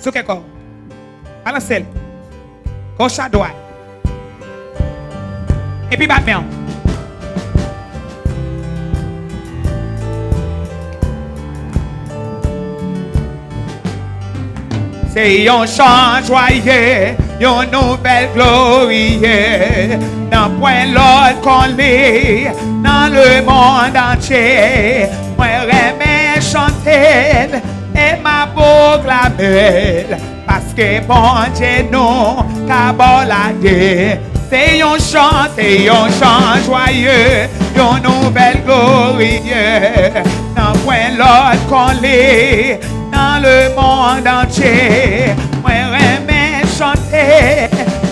Sous quel corps? Balancez. Gauche à droite. Et puis battement. C'est un chant joyeux, une nouvelle glorie. Dans point l'autre qu'on lit, dans le monde entier. Moi j'aime chanter et m'a proclamer. Parce que bon Dieu nous cabolade. C'est un chant joyeux, une nouvelle glorie. Dans point l'autre qu'on lit, dans le monde entier. Moi j'aime chanter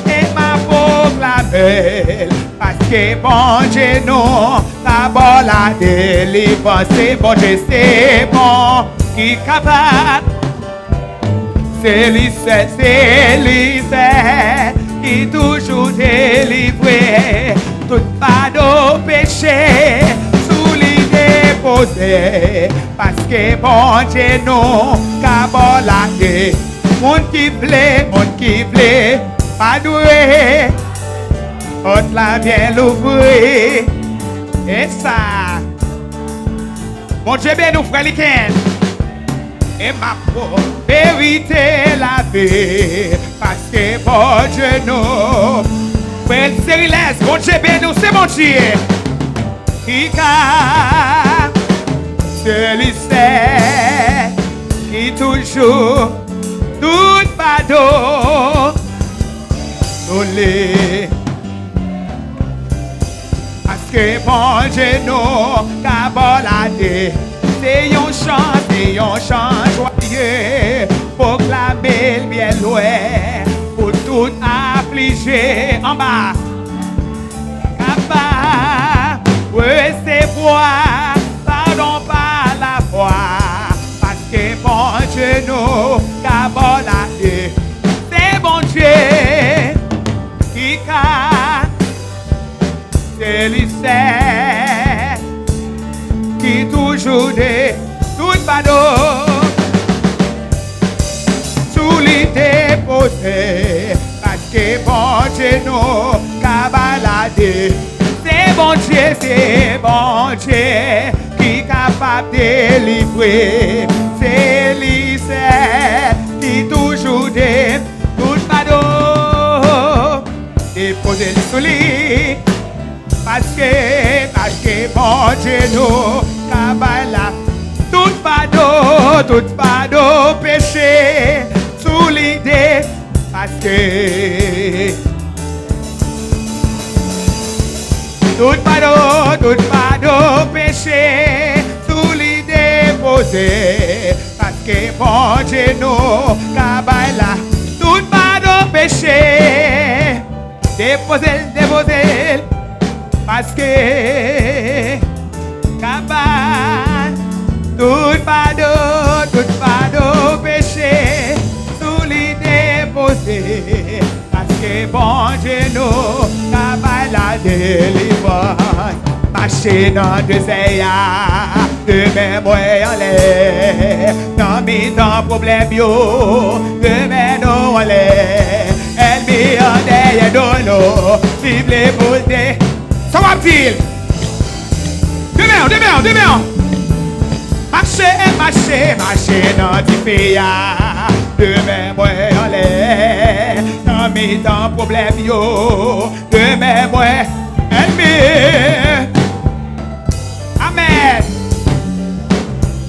et m'a proclamer. Parce que bon Dieu nous cabolade. Libre c'est bon Dieu c'est bon qui capable. C'est lui qui toujours délivré. Tout fardeau péché sous lui déposé. Parce que bon Dieu nous cabolade. Monde qui plaît, pas doué. Autre la bien l'ouvrir. Et ça. Bon Dieu ben nous frère Liken. Et ma vérité la vie. Parce que bon Dieu nous. Frère Cériles, bon Dieu ben nous, c'est bon Dieu. Qui a celui qui toujours tout pardon nous les. Parce que bon Dieu nous cabolade. C'est un chant joyeux, proclamer le bien loin, pour tout affligé en bas, capable, recevoir, pardon par la foi, parce que bon Dieu nous cabolade, c'est bon Dieu qui a, c'est lui qui toujours de tout pardon sous les déposés. Parce que bon Dieu nous cabalade. C'est bon Dieu qui est capable de délivrer. C'est lui qui toujours de tout pardon déposer sous lui. Parce que bon Dieu nous cabala tout pardon péché sous l'idée. Parce que tout pardon péché sous l'idée posée. Parce que bon Dieu nous cabala tout pardon péché déposer. Parce que cabane, tout pardon péché sous les déposés. Parce que bon Dieu nous cabane la délivrance. Marcher dans deux airs, demain moi en l'air. Dans mes temps problème yo, demain nous en l'air. Elle m'y en derrière de l'eau, vive les boules. Ça va dire. Demain. Marcher dans du pays. Demain, moi, en l'air. Dans mes temps, problème, yo. Demain, moi, ennemi. Amen.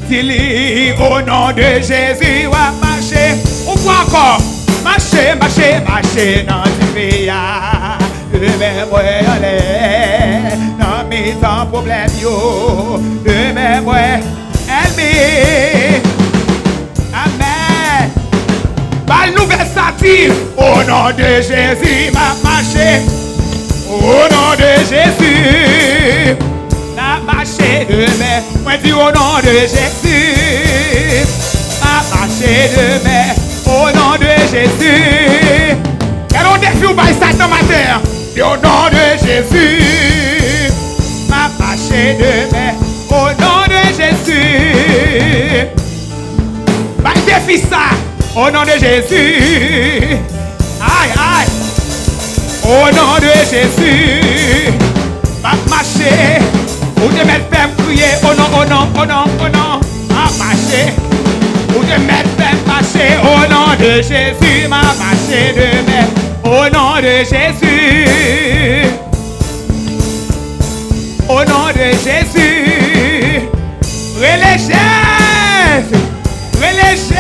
Dis-lui au nom de Jésus, va marcher. On voit encore. Marcher dans du pays. Demain, moi, en l'air. Dans mes temps, problème, yo. Demain, moi, ennemi. Amen. Bal nouvelle satire. Au nom de Jésus, m'a marché. Au nom de Jésus, m'a marché demain. Moi, dis au nom de Jésus, m'a marché demain. Au nom de Jésus. Et on défie ou bail Satan matin. Au nom de Jésus, m'a marché demain. Au nom de Jésus. Bail défie ça. Au nom de Jésus. Aïe, aïe. Au nom de Jésus. Ma marcher. Ou de mettre ferme crier. Oh non, oh non, oh non, oh non. Ma marcher. Ou de mettre ferme marcher. Au nom de Jésus. Ma marcher de mettre. Au nom de Jésus. Au nom de Jésus. Religieuse. Religieuse.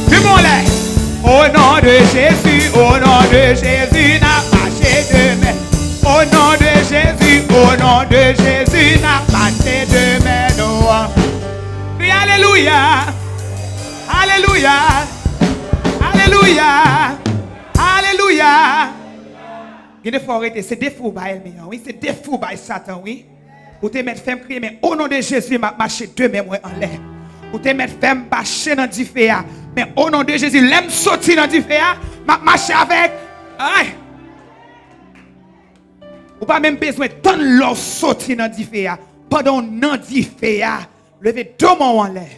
Du monde là. Au nom de Jésus. Au nom de Jésus. N'a marché de main. Au nom de Jésus. Au nom de Jésus. N'a marché de main. Crie alléluia. Alléluia. Alléluia. Alléluia. Il faut arrêter. C'est des fous, oui. C'est des fous, Satan, oui. Ou te mettre femme crier, mais au nom de Jésus, m'a marché demain, moi, en l'air. Ou te mettre femme marcher dans du feu, mais au nom de Jésus, l'aime sortir dans du feu, m'a marché avec. Aïe. Ou pas même besoin de tant l'eau sortir dans du feu, pendant non du feu, levez deux mains en l'air.